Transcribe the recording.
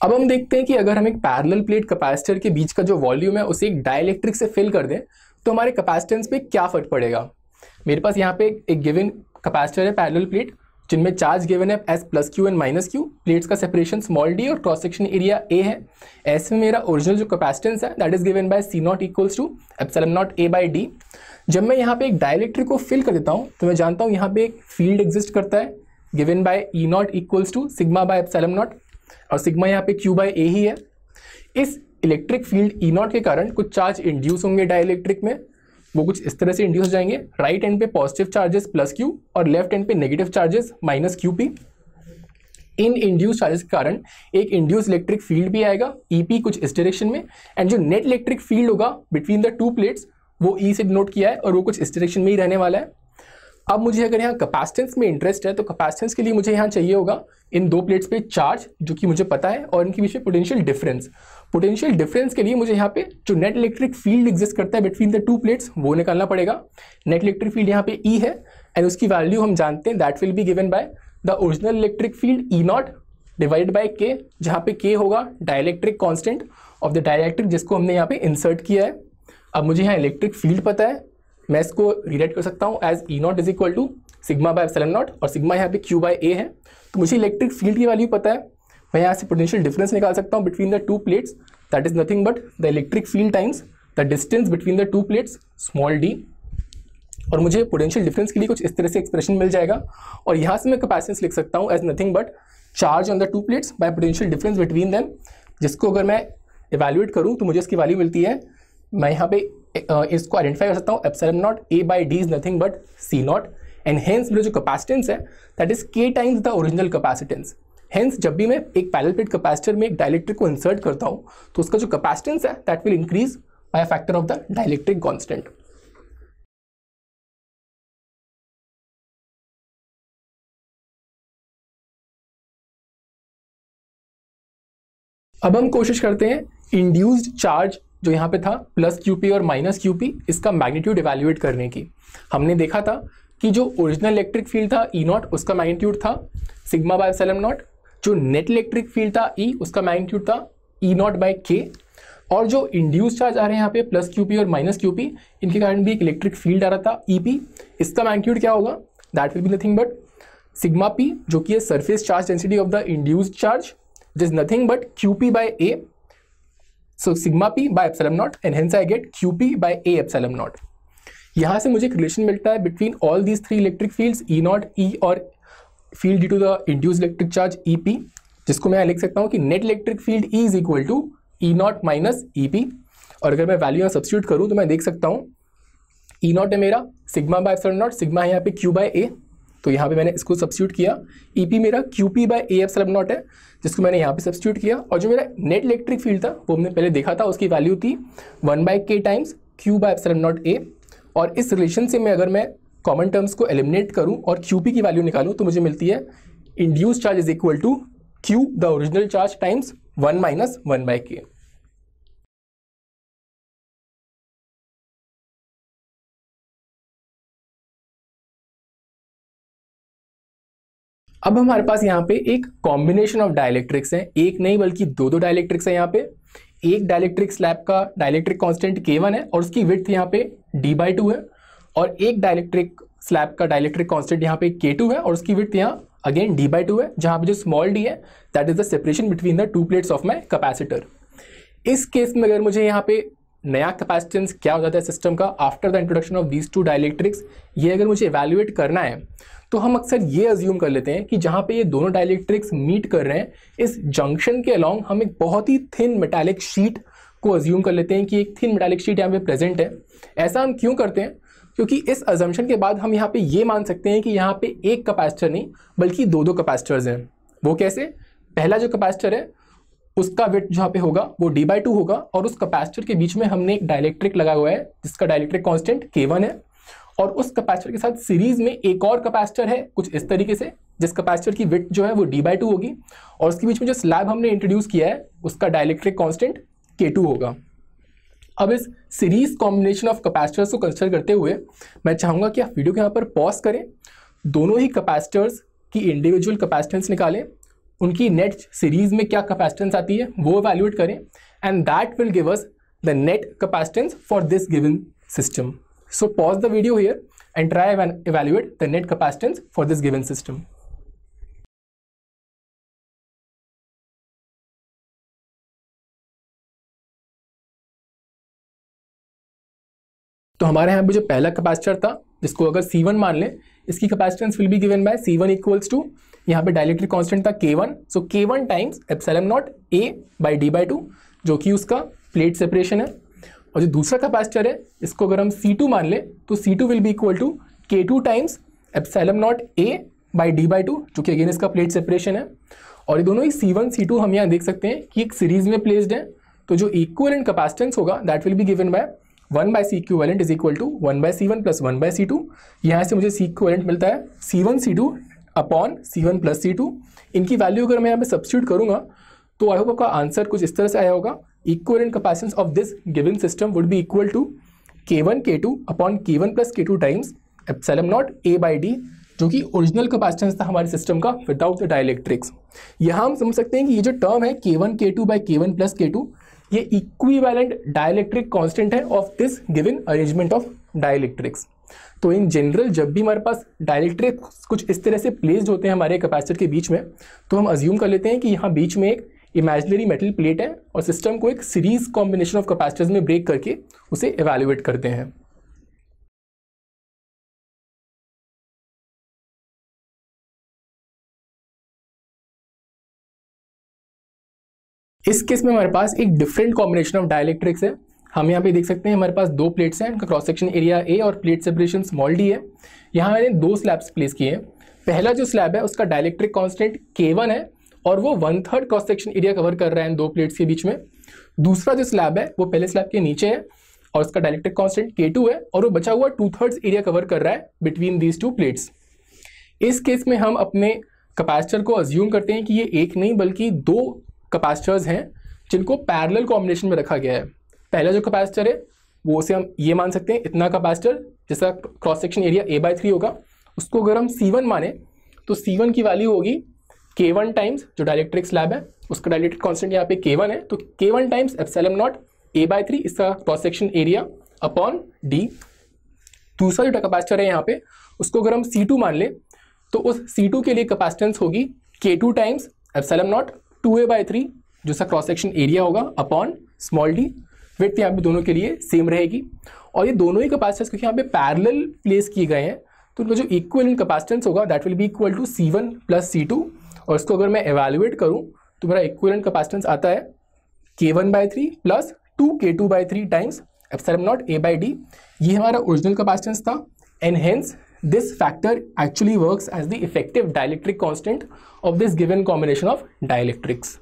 अब हम देखते हैं कि अगर हम एक पैरेलल प्लेट कैपेसिटर के बीच का जो वॉल्यूम है उसे एक डाइलेक्ट्रिक से फिल कर दें तो हमारे कैपेसिटेंस पे क्या फर्क पड़ेगा। मेरे पास यहाँ पे एक गिवन कैपेसिटर है पैरेलल प्लेट जिनमें चार्ज गिवन है as plus q and minus q, plates का सेपरेशन स्मॉल डी और क्रॉस सेक्शन एरिया ए है। ऐसे में मेरा ओरिजिनल जो कैपेसिटेंस है that is given by c naught equals to epsilon naught a by d. जब मैं यहाँ पे एक डाइलेक्ट्रिक को फिल कर देता हूँ तो मैं जानता हूँ यहाँ पे एक फील्ड एग्जिस्ट करता है given by e naught equals to sigma by epsilon naught, और सिग्मा यहाँ पे क्यू बाय ए ही है। इस इलेक्ट्रिक फील्ड ई नॉट के कारण कुछ चार्ज इंड्यूस होंगे डाइलेक्ट्रिक में, वो कुछ इस तरह से इंड्यूस हो जाएंगे। राइट एंड पे पॉजिटिव चार्जेस प्लस क्यू और लेफ्ट एंड पे negative charges minus Q P. इन इंड्यूस चार्जेस के कारण एक इंड्यूस इलेक्ट्रिक फील्ड भी आएगा ईपी कुछ इस डायरेक्शन में, एंड जो नेट इलेक्ट्रिक फील्ड होगा बिटवीन द टू प्लेट्स वो ई से डिनोट किया है और वो कुछ इस डायरेक्शन में ही रहने वाला है। अब मुझे अगर यहाँ कैपेसिटेंस में इंटरेस्ट है तो कैपेसिटेंस के लिए मुझे यहाँ चाहिए होगा इन दो प्लेट्स पे चार्ज जो कि मुझे पता है और इनके बीच में पोटेंशियल डिफरेंस। पोटेंशियल डिफरेंस के लिए मुझे यहाँ पे जो नेट इलेक्ट्रिक फील्ड एग्जिस्ट करता है बिटवीन द टू प्लेट्स वो निकालना पड़ेगा। नेट इलेक्ट्रिक फील्ड यहाँ पे ई है एंड उसकी वैल्यू हम जानते हैं that will be given by the original electric field E not divide by के, जहाँ पे के होगा dielectric constant of the dielectric जिसको हमने यहाँ पे इंसर्ट किया है। अब मुझे यहाँ इलेक्ट्रिक फील्ड पता है, मैं इसको रीराइट कर सकता हूँ as e naught is equal to sigma by epsilon naught और सिग्मा यहाँ पे क्यू बाय ए है। तो मुझे इलेक्ट्रिक फील्ड की वैल्यू पता है, मैं यहाँ से पोटेंशियल डिफरेंस निकाल सकता हूँ between the two plates that is nothing but the electric field times the distance between the two plates small d, और मुझे पोटेंशियल डिफरेंस के लिए कुछ इस तरह से एक्सप्रेशन मिल जाएगा। और यहाँ से मैं कैपेसिटेंस लिख सकता हूँ as nothing but charge on the two plates by potential difference between them, जिसको अगर मैं इवैल्यूएट करूँ तो मुझे इसकी वैल्यू मिलती है। मैं यहाँ पे इसको आइडेंटिफाई कर सकता हूँ epsilon naught a by d is nothing but c naught, and hence मेरा जो कैपेसिटेंस है that is k times the original capacitance. Hence जब भी मैं एक पैरेलल प्लेट कैपेसिटर में एक डाइलेक्ट्रिक को इंसर्ट करता हूँ तो उसका जो कैपेसिटेंस है that will increase by a factor of the dielectric constant. अब हम कोशिश करते हैं इंड्यूस्ड चार्ज जो यहाँ पे था प्लस क्यूपी और माइनस क्यूपी इसका मैग्नीट्यूड इवैल्यूएट करने की। हमने देखा था कि जो ओरिजिनल इलेक्ट्रिक फील्ड था ई नॉट उसका मैग्नीट्यूड था सिग्मा बाय एप्सिलॉन नॉट, जो नेट इलेक्ट्रिक फील्ड था ई उसका मैग्नीट्यूड था ई नॉट बाय के, और जो इंड्यूस चार्ज आ रहे हैं यहाँ पे प्लस क्यूपी और माइनस क्यूपी इनके कारण भी एक इलेक्ट्रिक फील्ड आ रहा था ईपी, इसका मैग्नीट्यूड क्या होगा that will be nothing but sigma p जो कि है surface charge density of the induced charge it is nothing but qp by a, so sigma p by epsilon naught and hence I get qp by a epsilon naught। यहाँ से मुझे एक relation मिलता है between all these three electric fields E not E और field due to the induce electric charge E P, जिसको मैं लिख सकता हूँ कि net electric field E is equal to E not minus E P. और अगर मैं वैल्यू यहाँ सब्स्टिट्यूट करूँ तो मैं देख सकता हूँ ई नॉट है मेरा sigma by epsilon not, sigma है यहाँ पे क्यू बाय ए, तो यहाँ पे मैंने इसको सब्स्टिट्यूट किया। ई पी मेरा q p by a epsilon naught है जिसको मैंने यहाँ पे सब्स्टिट्यूट किया, और जो मेरा नेट इलेक्ट्रिक फील्ड था वो हमने पहले देखा था उसकी वैल्यू थी 1 बाय के times Q by epsilon naught ए। और इस रिलेशन से मैं अगर मैं कॉमन टर्म्स को एलिमिनेट करूँ और क्यू पी की वैल्यू निकालूँ तो मुझे मिलती है induce charge is equal to q the original charge times 1 minus 1 by k. अब हमारे पास यहाँ पे एक कॉम्बिनेशन ऑफ डाइलेक्ट्रिक्स है, एक नहीं बल्कि दो डाइलेक्ट्रिक्स है यहाँ पे। एक डाइलेक्ट्रिक स्लैब का डाइलेक्ट्रिक कांस्टेंट K1 है और उसकी विड्थ यहाँ पे d/2 है, और एक डाइलेक्ट्रिक स्लैब का डाइलेक्ट्रिक कांस्टेंट यहाँ पे K2 है और उसकी विड्थ यहाँ अगेन d/2 है, जहाँ पे जो स्मॉल d है that is the separation between the two plates of my capacitor. इस केस में अगर मुझे यहाँ पे नया कैपेसिटेंस क्या हो जाता है सिस्टम का after the introduction of these two dielectrics, ये अगर मुझे इवैल्यूएट करना है तो हम अक्सर ये अज्यूम कर लेते हैं कि जहाँ पे ये दोनों डाइलेक्ट्रिक्स मीट कर रहे हैं इस जंक्शन के अलोंग हम एक बहुत ही थिन मेटालिक शीट को अज्यूम कर लेते हैं कि एक थिन मेटालिक शीट यहाँ पे प्रेजेंट है। ऐसा हम क्यों करते हैं? क्योंकि इस अजम्पशन के बाद हम यहाँ पे ये मान सकते हैं कि यहाँ पे एक कैपेसिटर नहीं बल्कि दो कैपेसिटर्स हैं। वो कैसे? पहला जो कैपेसिटर है उसका वेट जहाँ पे होगा वो d/2 होगा, और उस कैपेसिटर के बीच में हमने एक डाइलेक्ट्रिक लगा हुआ है जिसका डाइलेक्ट्रिक कांस्टेंट K1 है, और उस कैपेसिटर के साथ सीरीज में एक और कैपेसिटर है कुछ इस तरीके से जिस कैपेसिटर की विड्थ जो है वो d/2 होगी, और उसके बीच में जो स्लैब हमने इंट्रोड्यूस किया है उसका डाइलेक्ट्रिक कांस्टेंट K2 होगा। अब इस सीरीज कॉम्बिनेशन ऑफ कैपेसिटर्स को कंसिडर करते हुए मैं चाहूँगा कि आप वीडियो के यहाँ पर पॉज करें, दोनों ही कैपेसिटर्स की इंडिविजुअल कैपेसिटेंस निकालें, उनकी नेट सीरीज में क्या कैपेसिटेंस आती है वो इवैल्यूएट करें, and that will give us the net capacitance for this given system. So pause the video here and try and evaluate the net capacitance for this given system. तो हमारे यहाँ पे जो पहला कैपेसिटर था जिसको अगर C1 मान लें, इसकी capacitance will be given by C1 equals to, यहाँ पे डाइलेक्ट्रिक कांस्टेंट था K1, so K1 times epsilon naught A by D/2 जो कि उसका प्लेट सेपरेशन है. और जो दूसरा कैपेसिटर है इसको अगर हम C2 मान लें तो C2 will be equal to K2 times epsilon naught A by D/2 जो कि अगेन इसका प्लेट सेपरेशन है. और ये दोनों ही C1 C2 हम यहाँ देख सकते हैं कि एक सीरीज में प्लेस्ड है, तो जो इक्विवेलेंट कैपेसिटेंस होगा that will be given by 1/C equivalent is equal to 1/C1 plus 1/C2. यहाँ से मुझे C इक्विवेलेंट मिलता है C1 C2 upon C1 plus C2. इनकी वैल्यू अगर मैं यहाँ पे सब्स्टिट्यूट करूँगा तो आई होप आपका आंसर कुछ इस तरह से आया होगा. Equivalent capacitance of this given system would be equal to K1 K2 upon K1 plus K2 times epsilon naught A by D जो कि ओरिजिनल कैपेसिटेंस था हमारे सिस्टम का विदाउट द डाइलेक्ट्रिक्स. यहाँ हम समझ सकते हैं कि ये जो टर्म है K1 K2 by K1 plus K2 ये इक्विवेलेंट डाइलेक्ट्रिक कांस्टेंट है of this given arrangement of dielectrics. तो इन जनरल जब भी हमारे पास डाइलेक्ट्रिक कुछ इस तरह से प्लेस्ड होते हैं हमारे कैपेसिटर के बीच में, तो हम अज्यूम कर लेते हैं कि यहाँ बीच में एक इमेजिनरी मेटल प्लेट है और सिस्टम को एक सीरीज कॉम्बिनेशन ऑफ कैपेसिटर्स में ब्रेक करके उसे इवैल्यूएट करते हैं. इस केस में हमारे पास एक डिफरेंट कॉम्बिनेशन ऑफ डाइलेक्ट्रिक्स है. हम यहाँ पे देख सकते हैं हमारे पास दो प्लेट्स हैं, उनका क्रॉस सेक्शन एरिया A और प्लेट सेपरेशन स्मॉल d है. यहाँ मैंने दो स्लैब्स प्लेस किए हैं. पहला जो स्लैब है उसका डाइलेक्ट्रिक कांस्टेंट K1 है और वो 1/3 क्रॉस सेक्शन एरिया कवर कर रहा है इन दो प्लेट्स के बीच में. दूसरा जो स्लैब है वो पहले स्लैब के नीचे है और उसका डाइलेक्ट्रिक कांस्टेंट K2 है और वो बचा हुआ 2/3 एरिया कवर कर रहा है बिटवीन दीज टू प्लेट्स. इस केस में हम अपने कैपेसिटर को अज्यूम करते हैं कि ये एक नहीं बल्कि दो कैपेसिटर्स हैं जिनको पैरेलल कॉम्बिनेशन में रखा गया है. पहला जो कैपेसिटर है वो उसे हम ये मान सकते हैं इतना कैपेसिटर जिसका क्रॉस सेक्शन एरिया A/3 होगा, उसको अगर हम C1 माने तो C1 की वैल्यू होगी K1 टाइम्स जो डाइलेक्ट्रिक स्लैब है उसका डाइलेक्ट्रिक कांस्टेंट यहाँ पे K1 है, तो K1 times epsilon not A/3 इसका cross section area upon D. दूसरा जो कैपेसिटर है यहाँ पे उसको अगर हम C2 मान ले तो उस C2 के लिए कैपेसिटेंस होगी K2 times epsilon not 2A/3 जो इसका क्रॉस सेक्शन एरिया होगा अपॉन स्मॉल d. विड्थ यहाँ पे दोनों के लिए सेम रहेगी. और ये दोनों ही कैपेसिटर्स क्योंकि यहाँ पे पैरेलल प्लेस किए गए हैं तो उनका जो इक्विवेलेंट कैपेसिटेंस होगा that will be equal to C1 plus C2. और इसको अगर मैं एवेल्युएट करूँ तो मेरा इक्विवेलेंट कैपेसिटेंस आता है K1/3 plus 2K2/3 times epsilon not A/D. ये हमारा ओरिजिनल कैपेसिटेंस था and hence this factor actually works as the effective dielectric constant of this given combination of dielectrics.